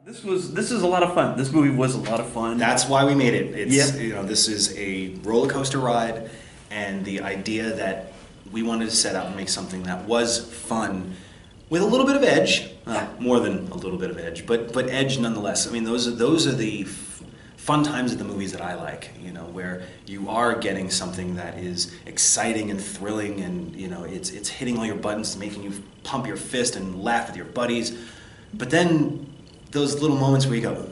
This is a lot of fun. This movie was a lot of fun. That's why we made it. It's Yep. you know, this is a roller coaster ride, and the idea that we wanted to set out and make something that was fun with a little bit of edge, more than a little bit of edge, but edge nonetheless. I mean, those are the fun times of the movies that I like, you know, where you are getting something that is exciting and thrilling, and you know, it's hitting all your buttons, making you pump your fist and laugh with your buddies. But then those little moments where you go,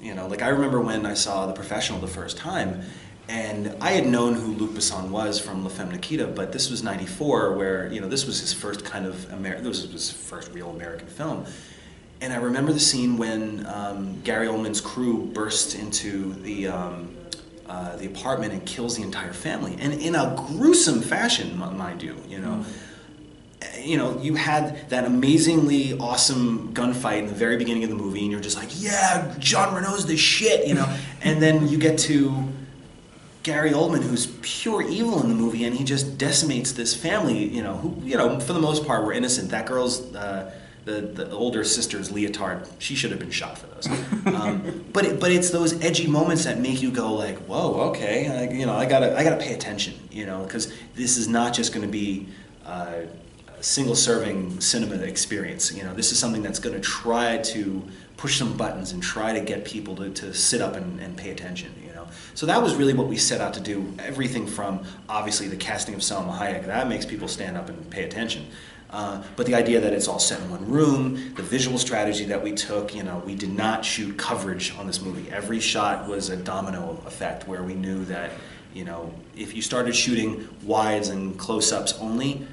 you know, like I remember when I saw The Professional the first time, and I had known who Luc Besson was from La Femme Nikita, but this was '94, where, you know, this was his first kind of this was his first real American film. And I remember the scene when Gary Oldman's crew bursts into the apartment and kills the entire family, and in a gruesome fashion, mind you. You know, you had that amazingly awesome gunfight in the very beginning of the movie, and you're just like, yeah, Jean Reno's the shit, you know. And then you get to Gary Oldman, who's pure evil in the movie, and he just decimates this family, you know, who, you know, for the most part were innocent. That girl's the older sister's leotard, she should have been shot for those. But it's those edgy moments that make you go like, whoa, okay, you know, I gotta pay attention, you know, because this is not just going to be a single-serving cinema experience. You know, this is something that's going to try to push some buttons and try to get people to sit up and pay attention. You know, so that was really what we set out to do. Everything from obviously the casting of Salma Hayek, that makes people stand up and pay attention. But the idea that it's all set in one room, the visual strategy that we took, you know, we did not shoot coverage on this movie. Every shot was a domino effect where we knew that, you know, if you started shooting wides and close-ups only,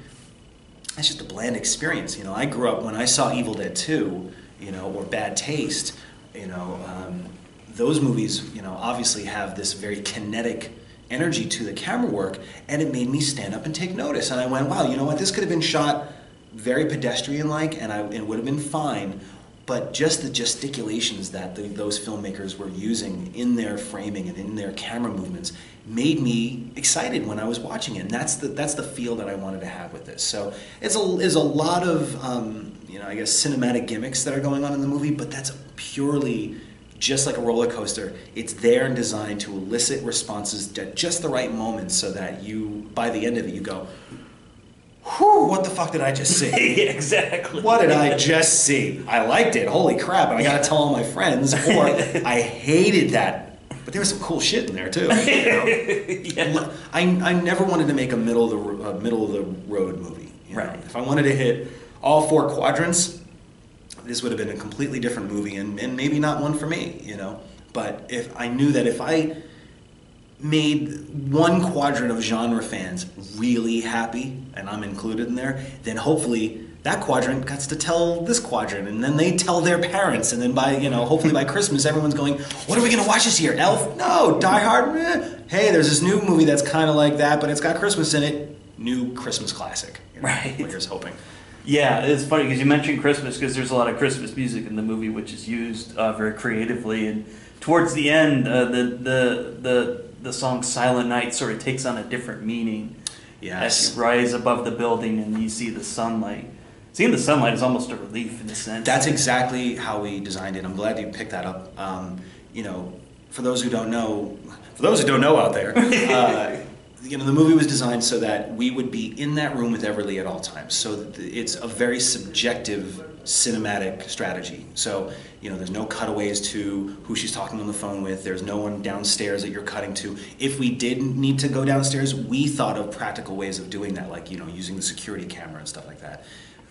it's just a bland experience. You know, I grew up when I saw Evil Dead 2, you know, or Bad Taste, you know, those movies, you know, obviously have this very kinetic energy to the camera work, and it made me stand up and take notice. And I went, wow, you know what, this could have been shot very pedestrian-like, and it would have been fine, but just the gesticulations that those filmmakers were using in their framing and in their camera movements made me excited when I was watching it, and that's the feel that I wanted to have with this. So it's a lot of you know, I guess cinematic gimmicks that are going on in the movie, but that's purely just like a roller coaster. It's there and designed to elicit responses at just the right moments, so that you, by the end of it, you go, whew, what the fuck did I just see? Exactly. What did I just see? I liked it, holy crap, and I gotta tell all my friends, or I hated that. But there was some cool shit in there too. You know? Yeah. I never wanted to make a middle of the road movie. You know? Right. If I wanted to hit all 4 quadrants, this would have been a completely different movie, and maybe not one for me, you know. But if I knew that if I made one quadrant of genre fans really happy, and I'm included in there, then hopefully that quadrant gets to tell this quadrant, and then they tell their parents, and then by, you know, hopefully by Christmas everyone's going, what are we going to watch this year? Elf? No. Die Hard? Hey, there's this new movie that's kind of like that, but it's got Christmas in it. New Christmas classic. You know, right. What you're hoping. Yeah, it's funny because you mentioned Christmas, because there's a lot of Christmas music in the movie, which is used very creatively, and towards the end, the song Silent Night sort of takes on a different meaning. Yes. As you rise above the building and you see the sunlight. Seeing the sunlight is almost a relief in a sense. That's exactly how we designed it. I'm glad you picked that up. You know, for those who don't know out there, you know, the movie was designed so that we would be in that room with Everly at all times. So it's a very subjective cinematic strategy. So, you know, there's no cutaways to who she's talking on the phone with. There's no one downstairs that you're cutting to. If we did need to go downstairs, we thought of practical ways of doing that, like, you know, using the security camera and stuff like that.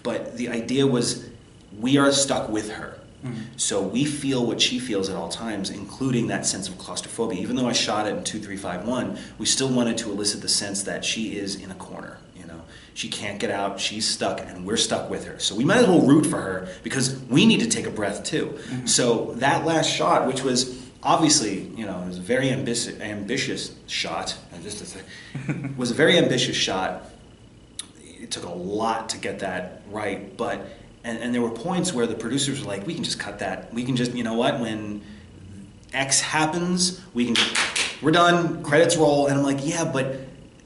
But the idea was we are stuck with her. Mm-hmm. So we feel what she feels at all times, including that sense of claustrophobia. Even though I shot it in 2-3-5-1, we still wanted to elicit the sense that she is in a corner. You know, she can't get out, she's stuck, and we're stuck with her. So we might as well root for her, because we need to take a breath too. Mm-hmm. So that last shot, which was obviously, you know, it was a very ambitious shot. Was a very ambitious shot. It took a lot to get that right, but. And there were points where the producers were like, we can just cut that. We can just, you know what, when X happens, we're done, credits roll. And I'm like, yeah, but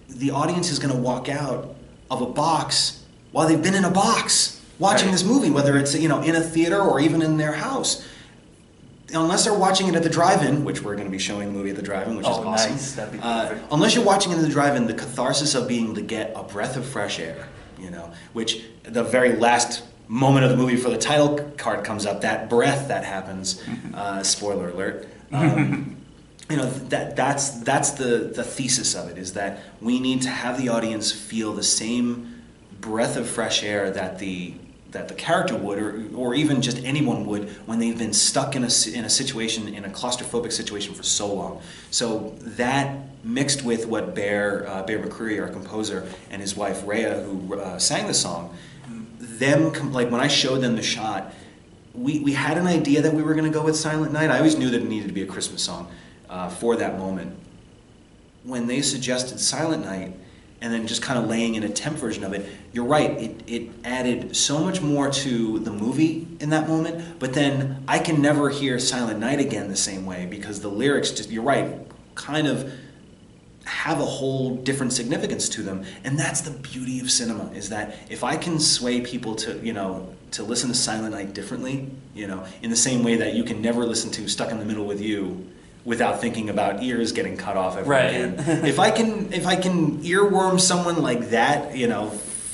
the audience is going to walk out of a box while they've been in a box watching this movie, whether it's, you know, in a theater or even in their house. unless they're watching it at the drive-in, which we're going to be showing the movie at the drive-in, which is awesome. Nice. That'd be perfect. Unless you're watching it at the drive-in, the catharsis of being able to get a breath of fresh air, which the very last moment of the movie before the title card comes up, that breath that happens, spoiler alert, that's the thesis of it, is that we need to have the audience feel the same breath of fresh air that the character would, or even just anyone would, when they've been stuck in a situation, in a claustrophobic situation for so long. So that mixed with what Bear McCreary, our composer, and his wife Rhea, who sang the song, like when I showed them the shot, we had an idea that we were going to go with Silent Night. I always knew that it needed to be a Christmas song for that moment. When they suggested Silent Night, and then just kind of laying in a temp version of it, you're right, it added so much more to the movie in that moment, but then I can never hear Silent Night again the same way, because the lyrics, just, you're right, kind of have a whole different significance to them. And that's the beauty of cinema, is that if I can sway people to, to listen to Silent Night differently, in the same way that you can never listen to Stuck in the Middle with You without thinking about ears getting cut off ever again. If I can earworm someone like that,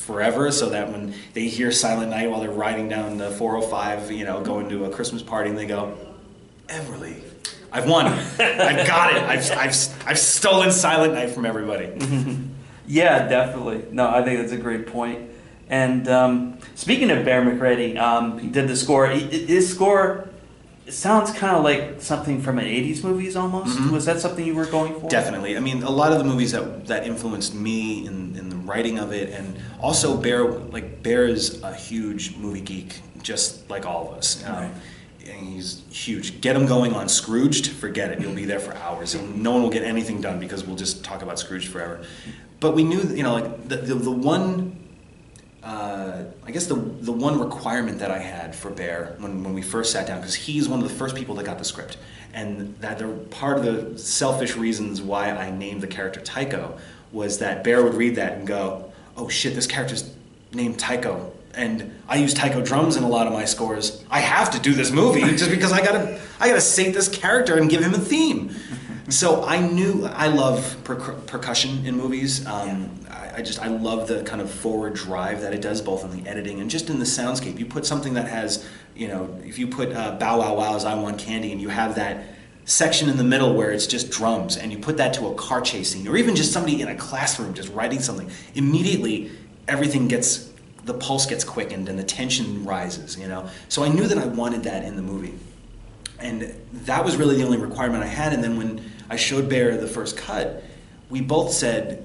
forever, so that when they hear Silent Night while they're riding down the 405, going to a Christmas party, and they go, Everly, I've won. I've got it. I've stolen Silent Night from everybody. Yeah, definitely. No, I think that's a great point. And speaking of Bear McCreary, he did the score. His score, it sounds kind of like something from an 80s movies almost. Mm-hmm. Was that something you were going for? Definitely. I mean, a lot of the movies that influenced me in the writing of it, and also Bear is a huge movie geek, just like all of us. Right. And he's huge. Get him going on Scrooged, forget it. You'll be there for hours, and no one will get anything done because we'll just talk about Scrooged forever. But we knew, like the one, I guess the one requirement that I had for Bear when we first sat down, because he's one of the first people that got the script, and that part of the selfish reasons why I named the character Tycho was that Bear would read that and go, "Oh shit, this character's named Tycho. And I use taiko drums in a lot of my scores. I have to do this movie just because I gotta sate this character and give him a theme." So I knew I love percussion in movies. I love the kind of forward drive that it does, both in the editing and just in the soundscape. You put something that has, if you put Bow Wow Wow's "I Want Candy" and you have that section in the middle where it's just drums, and you put that to a car chase scene, or even just somebody in a classroom just writing something, immediately the pulse gets quickened and the tension rises, So I knew that I wanted that in the movie. And that was really the only requirement I had. And then when I showed Bear the first cut, we both said,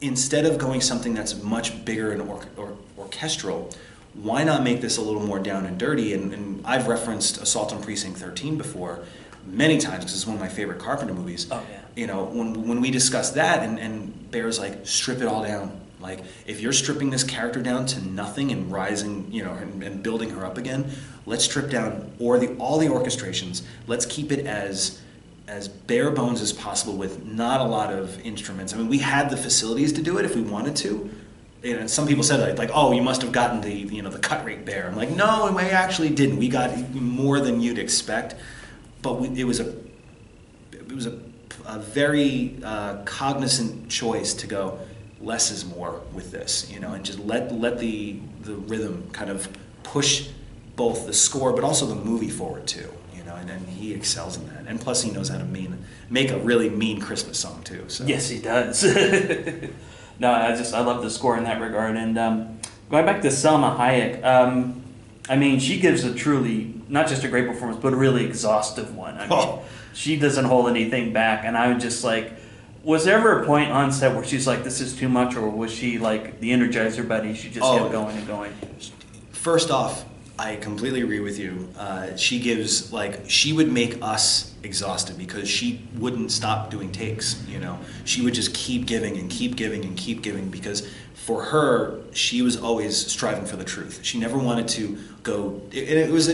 instead of going something that's much bigger and orchestral, why not make this a little more down and dirty? And I've referenced Assault on Precinct 13 before many times, because it's one of my favorite Carpenter movies. Oh, yeah. When we discussed that, and Bear's like, strip it all down. Like, if you're stripping this character down to nothing and rising, and building her up again, let's strip down all the orchestrations. Let's keep it as bare bones as possible with not a lot of instruments. I mean, we had the facilities to do it if we wanted to. And some people said like, "Oh, you must have gotten the cut rate Bear." I'm like, no, we actually didn't. We got more than you'd expect, but it was a very cognizant choice to go, less is more with this, and just let the rhythm kind of push both the score but also the movie forward too, and he excels in that. And plus he knows how to make a really mean Christmas song too. So. Yes, he does. No, I love the score in that regard. And going back to Selma Hayek, she gives a truly, not just a great performance, but a really exhaustive one. She doesn't hold anything back, and I was just like, was there ever a point on set where she's like, this is too much, or was she like the Energizer Bunny? She just kept going and going? First off, I completely agree with you. She would make us exhausted because she wouldn't stop doing takes, She would just keep giving and keep giving and keep giving, because for her, she was always striving for the truth. She never wanted to go, it was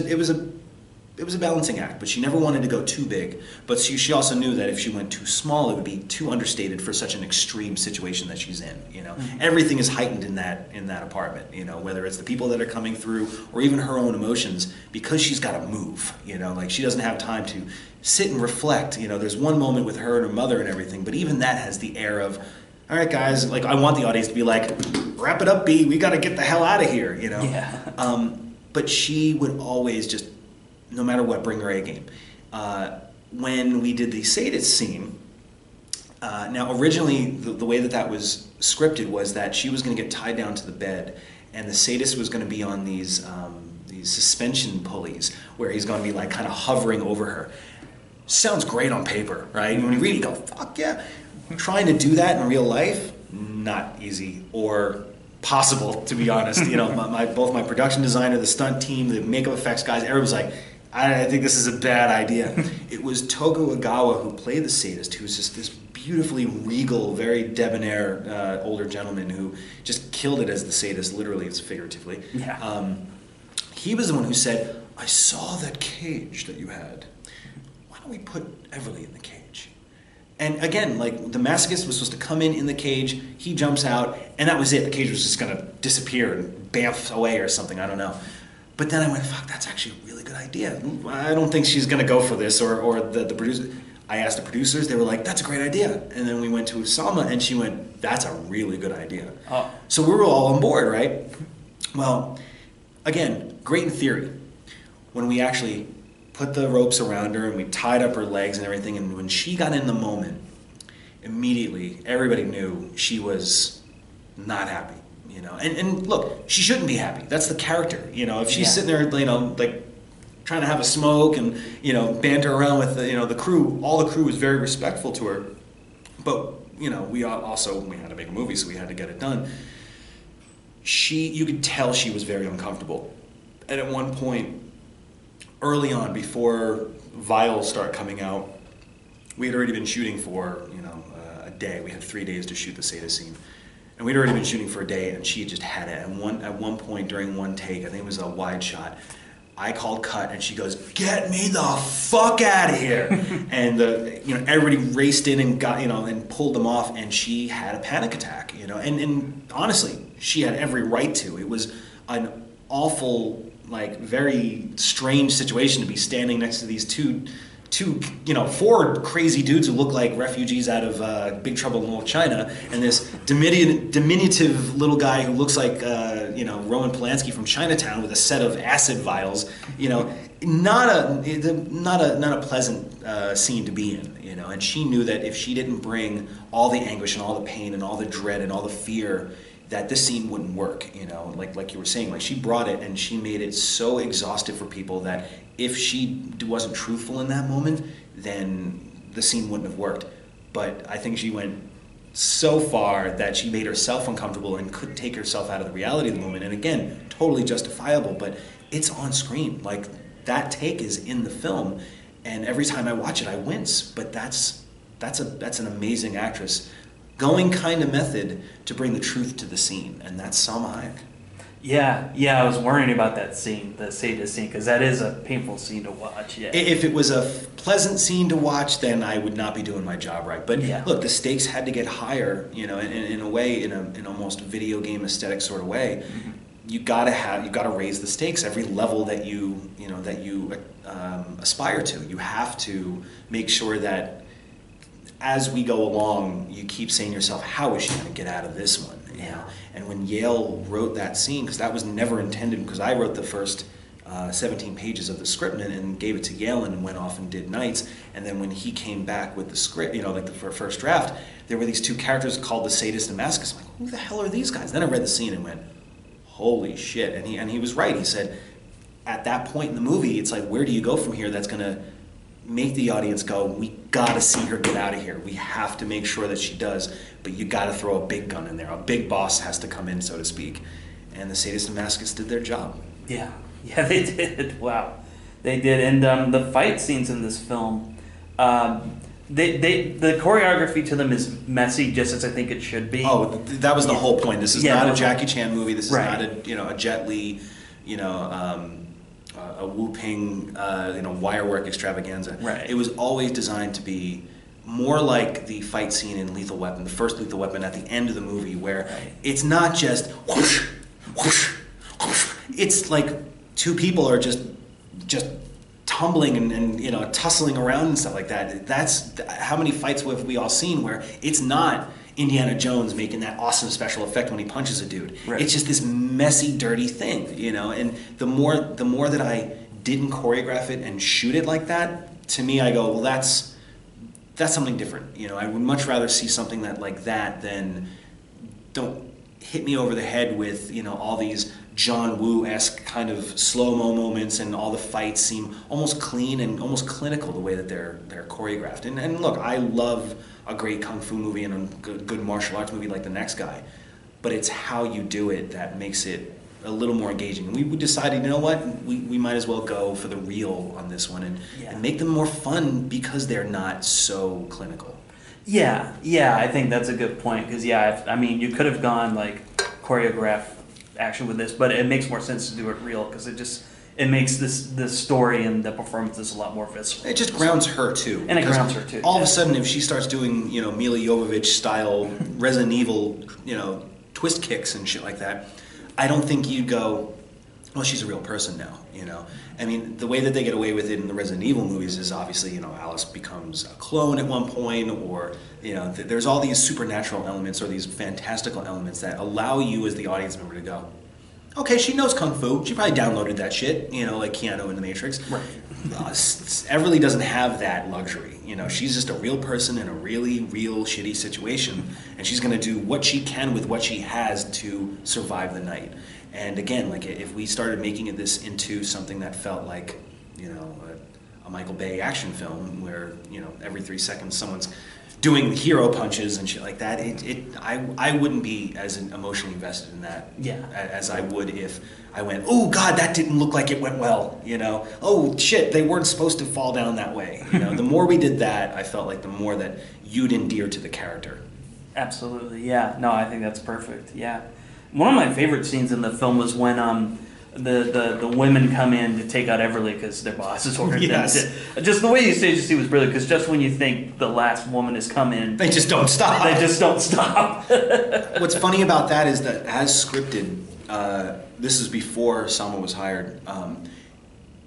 it was a balancing act, but she never wanted to go too big. But she also knew that if she went too small, it would be too understated for such an extreme situation that she's in. You know, everything is heightened in that apartment. You know, whether it's the people that are coming through or even her own emotions, because she's got to move. You know, like she doesn't have time to sit and reflect. You know, there's one moment with her and her mother and everything, but even that has the air of, all right, guys, like I want the audience to be like, wrap it up, B. We got to get the hell out of here. You know. Yeah. But she would always just, no matter what, bring her A game. When we did the sadist scene, now originally the way that was scripted was that she was going to get tied down to the bed, and the sadist was going to be on these suspension pulleys where he's going to be like kind of hovering over her. Sounds great on paper, right? And when you read it, you go, fuck yeah. Trying to do that in real life, not easy or possible, to be honest. You know, both my production designer, the stunt team, the makeup effects guys, everyone's like, I think this is a bad idea. It was Togo Agawa who played the sadist, who was just this beautifully regal, very debonair older gentleman who just killed it as the sadist, literally and figuratively. Yeah. He was the one who said, I saw that cage that you had. Why don't we put Everly in the cage? And again, like the masochist was supposed to come in the cage, he jumps out, and that was it. The cage was just going to disappear and bamf away or something, I don't know. But then I went, fuck, that's actually a really good idea. I don't think she's going to go for this, or the producer. I asked the producers, they were like, that's a great idea. And then we went to Salma, and she went, that's a really good idea. Oh. So we were all on board, right? Well, again, great in theory. When we actually put the ropes around her and we tied up her legs and everything, and when she got in the moment, immediately everybody knew she was not happy, you know. And look, she shouldn't be happy. That's the character, you know. If she's sitting there, you know, like trying to have a smoke and, you know, banter around with the, you know, the crew, all the crew was very respectful to her. But, you know, we had to make a movie, so we had to get it done. You could tell she was very uncomfortable. And at one point, early on, before vials start coming out, we had already been shooting for, you know, a day. We had 3 days to shoot the sadist scene. And we'd already been shooting for a day, and she had just had it. And at one point during one take, I think it was a wide shot, I called cut, and she goes, "Get me the fuck out of here!" And everybody raced in and got, you know, and pulled them off, and she had a panic attack, you know. And honestly, she had every right to. It was an awful, like, very strange situation to be standing next to these two, you know, 4 crazy dudes who look like refugees out of Big Trouble in Little China, and this diminutive little guy who looks like, you know, Roman Polanski from Chinatown with a set of acid vials. You know, not a pleasant scene to be in. You know, and she knew that if she didn't bring all the anguish and all the pain and all the dread and all the fear, that this scene wouldn't work, you know, like you were saying. Like, she brought it and she made it so exhaustive for people that if she wasn't truthful in that moment, then the scene wouldn't have worked. But I think she went so far that she made herself uncomfortable and couldn't take herself out of the reality of the moment. And again, totally justifiable, but it's on screen. Like, that take is in the film, and every time I watch it, I wince. But that's an amazing actress going kind of method to bring the truth to the scene, and that's Salma Hayek. Yeah, I was worrying about that scene, the sadist scene, because that is a painful scene to watch. Yeah. If it was a pleasant scene to watch, then I would not be doing my job right. But look, the stakes had to get higher, you know, in a way, in almost video game aesthetic sort of way. Mm-hmm. You gotta raise the stakes every level that you aspire to. You have to make sure that as we go along, you keep saying to yourself, how is she going to get out of this one? You know? And when Yale wrote that scene, because that was never intended, because I wrote the first 17 pages of the script and gave it to Yale and went off and did nights. And then when he came back with the script, you know, like the first draft, there were these 2 characters called the sadist and masochist. I'm like, who the hell are these guys? Then I read the scene and went, holy shit. And he was right. He said, at that point in the movie, it's like, where do you go from here that's going to make the audience go, we gotta see her get out of here. We have to make sure that she does, but you gotta throw a big gun in there. A big boss has to come in, so to speak. And the sadist and masochist did their job. Yeah, they did. Wow, they did. And the fight scenes in this film, the choreography to them is messy, just as I think it should be. Oh, that was the whole point. This is not a Jackie Chan movie. This is not a Jet Li, a whooping, wire work extravaganza. Right. It was always designed to be more like the fight scene in Lethal Weapon, the first Lethal Weapon at the end of the movie, where it's not just whoosh, whoosh, whoosh. It's like two people are just tumbling and tussling around and stuff like that. That's how many fights have we all seen where it's not Indiana Jones making that awesome special effect when he punches a dude. Right. It's just this messy, dirty thing, And the more that I didn't choreograph it and shoot it like that, to me, I go, well, that's something different. I would much rather see something like that than don't hit me over the head with all these John Woo-esque kind of slow-mo moments, and all the fights seem almost clean and almost clinical the way that they're choreographed. And look, I love a great kung fu movie and a good martial arts movie like The Next Guy, but it's how you do it that makes it a little more engaging. And we decided, you know what, we might as well go for the real on this one and make them more fun because they're not so clinical. Yeah, I think that's a good point, because you could have gone like choreograph action with this, but it makes more sense to do it real, because it makes this story and the performances a lot more visceral. It just grounds her too. And it grounds her too. All of a sudden, if she starts doing Mila Jovovich style Resident Evil twist kicks and shit like that, I don't think you'd go, well, she's a real person now, I mean, the way that they get away with it in the Resident Evil movies is obviously, Alice becomes a clone at one point, or, there's all these supernatural elements or these fantastical elements that allow you as the audience member to go, okay, she knows Kung Fu. She probably downloaded that shit, like Keanu in The Matrix. Right. Everly doesn't have that luxury. She's just a real person in a really real shitty situation, and she's going to do what she can with what she has to survive the night. And again, like if we started making this into something that felt like, a Michael Bay action film where, every 3 seconds someone's doing hero punches and shit like that, I wouldn't be as emotionally invested in that as I would if I went, oh God, that didn't look like it went well, oh shit, they weren't supposed to fall down that way. The more we did that, I felt like the more that you'd endear to the character. Absolutely, yeah. No, I think that's perfect, yeah. One of my favorite scenes in the film was when the women come in to take out Everly because their boss has ordered them to. Just the way you staged the scene was brilliant, because just when you think the last woman has come in, they just don't stop. What's funny about that is that as scripted, this is before Sama was hired,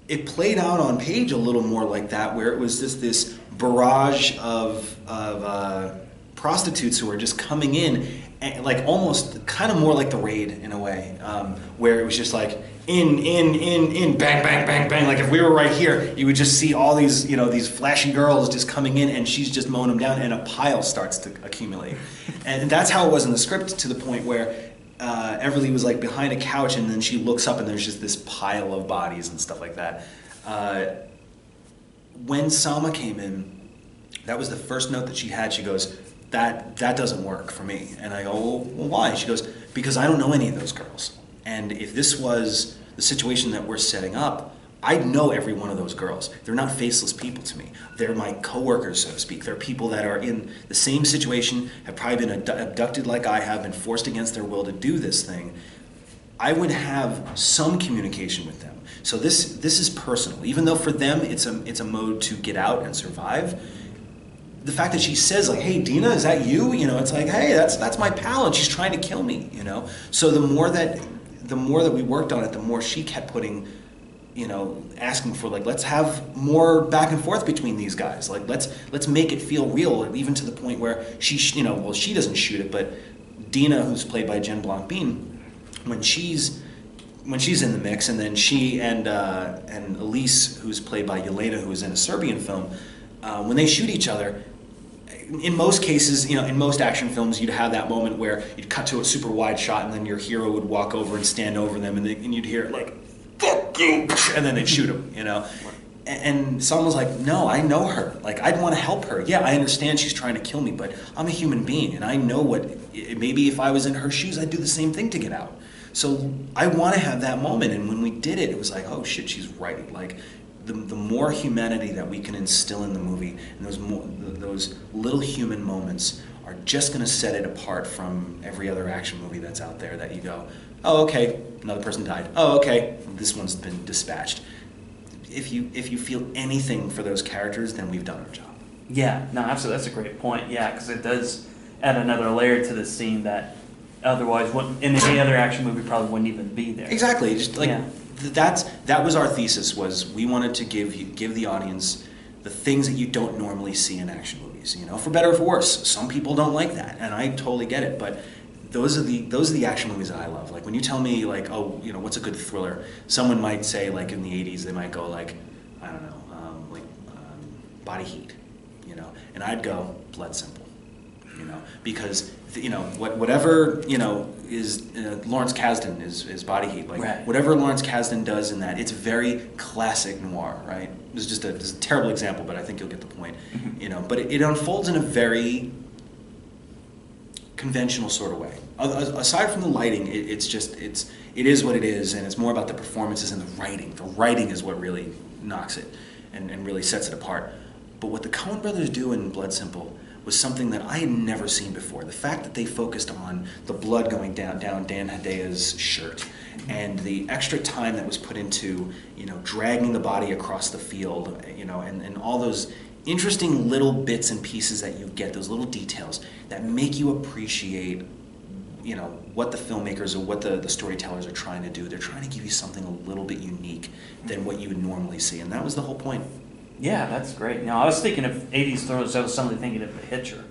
it played out on page a little more like that, where it was just this barrage of prostitutes who were just coming in, and like almost kind of more like The Raid in a way, where it was just like in, bang, bang, bang, bang. Like if we were right here, you would just see all these, these flashy girls just coming in, and she's just mowing them down, and a pile starts to accumulate. And that's how it was in the script, to the point where Everly was like behind a couch, and then she looks up and there's just this pile of bodies and stuff like that. When Salma came in, that was the first note that she had. She goes, that doesn't work for me. And I go, well, why? She goes, because I don't know any of those girls. And if this was the situation that we're setting up, I know every one of those girls. They're not faceless people to me. They're my coworkers, so to speak. They're people that are in the same situation, have probably been abducted like I have, been forced against their will to do this thing. I would have some communication with them. So this is personal. Even though for them it's a mode to get out and survive, the fact that she says, like, hey, Dina, is that you? It's like, hey, that's my pal, and she's trying to kill me, So the more that we worked on it, the more she kept putting, asking for, like, let's have more back and forth between these guys. Like, let's make it feel real, even to the point where she doesn't shoot it, but Dina, who's played by Jen Blancbean, when she's in the mix, and then she and Elise, who's played by Yelena, who is in a Serbian film, when they shoot each other, in most cases, in most action films, you'd have that moment where you'd cut to a super wide shot, and then your hero would walk over and stand over them, and you'd hear it like, fuck you, and then they'd shoot him, And someone was like, no, I know her. Like, I'd want to help her. Yeah, I understand she's trying to kill me, but I'm a human being, and I know maybe if I was in her shoes, I'd do the same thing to get out. So I want to have that moment, and when we did it, it was like, oh shit, she's right. Like, the more humanity that we can instill in the movie, and those little human moments are just going to set it apart from every other action movie that's out there, that you go, oh, okay, another person died. Oh, okay, this one's been dispatched. if you feel anything for those characters, then we've done our job. Yeah, no, absolutely. That's a great point. Yeah, because it does add another layer to the scene that otherwise, in any other action movie, probably wouldn't even be there. Exactly. Just like that was our thesis. Was we wanted to give the audience the things that you don't normally see in action movies. You know, for better or for worse. Some people don't like that, and I totally get it. But those are the action movies that I love. Like when you tell me like, oh, you know, what's a good thriller? Someone might say like in the '80s they might go like, I don't know, Body Heat, you know, and I'd go Blood Simple, you know, because you know whatever you know is Lawrence Kasdan is Body Heat, like right. Whatever Lawrence Kasdan does in that, it's very classic noir, right? This is just a terrible example, but I think you'll get the point, you know. But it unfolds in a very conventional sort of way. Aside from the lighting, it is what it is, and it's more about the performances and the writing. The writing is what really knocks it and really sets it apart. But what the Coen brothers do in Blood Simple was something that I had never seen before. The fact that they focused on the blood going down Dan Hedaya's shirt, and the extra time that was put into, you know, dragging the body across the field, you know, and all those interesting little bits and pieces that you get, those little details that make you appreciate, you know, what the filmmakers or what the storytellers are trying to do. They're trying to give you something a little bit unique than what you would normally see, and that was the whole point. Yeah, that's great. Now, I was thinking of 80s thrillers. I was suddenly thinking of The Hitcher.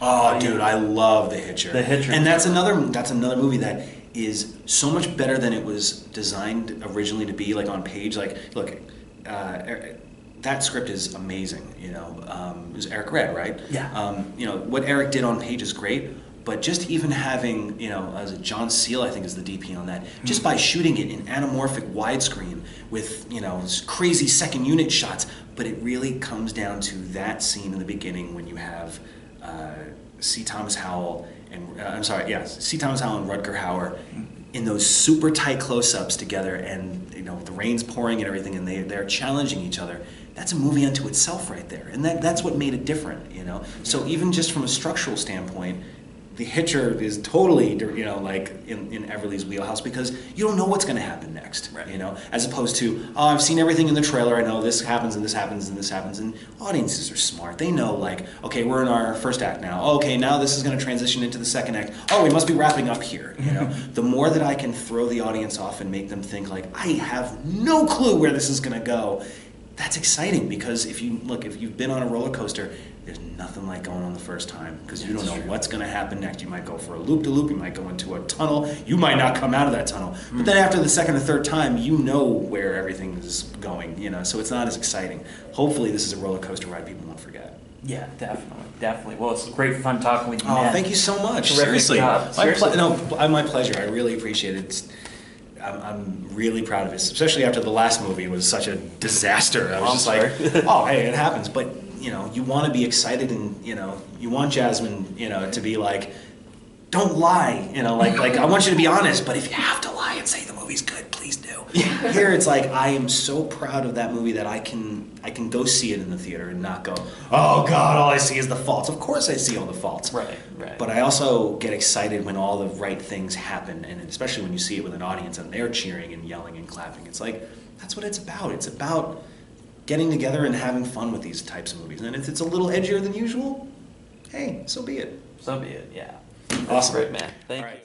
Oh, dude, I love The Hitcher. The Hitcher. And that's another movie that is so much better than it was designed originally to be, like on page. Like, look, that script is amazing, you know. It was Eric Red, right? Yeah. You know, what Eric did on page is great, but just even having, you know, as John Seal, I think, is the DP on that, just by shooting it in anamorphic widescreen with, you know, crazy second unit shots, but it really comes down to that scene in the beginning when you have C. Thomas Howell and Rutger Hauer in those super tight close-ups together, and you know the rain's pouring and everything, and they're challenging each other. That's a movie unto itself right there, and that's what made it different, you know. So even just from a structural standpoint, The Hitcher is totally, you know, like in Everly's wheelhouse, because you don't know what's going to happen next, right. You know, as opposed to, oh, I've seen everything in the trailer, I know this happens and this happens and this happens, and audiences are smart. They know, like, okay, we're in our first act now. Oh, okay, now this is going to transition into the second act. Oh, we must be wrapping up here, you know. The more that I can throw the audience off and make them think, like, I have no clue where this is going to go, that's exciting, because if you've been on a roller coaster, there's nothing like going on the first time, because you don't know what's going to happen next. You might go for a loop-de-loop, you might go into a tunnel, you might not come out of that tunnel. But then after the second or third time, you know where everything is going, you know, so it's not as exciting. Hopefully this is a roller coaster ride people won't forget. Yeah, definitely. Well, it's great fun talking with you, Oh, man. thank you so much. Terrific Seriously. job. My pleasure. I really appreciate it. I'm really proud of it, especially after the last movie. It was such a disaster. I was just like, oh, hey, it happens. But, you know, you want to be excited, and, you know, you want Jasmine, you know, to be like, don't lie, you know, like I want you to be honest, but if you have to lie and say the movie's good, please do. Here it's like, I am so proud of that movie that I can go see it in the theater and not go, oh God, all I see is the faults. Of course I see all the faults. Right. But I also get excited when all the right things happen, and especially when you see it with an audience and they're cheering and yelling and clapping. It's like, that's what it's about. It's about getting together and having fun with these types of movies. And if it's a little edgier than usual, hey, so be it. So be it, yeah. Awesome. Great, man. Thank you.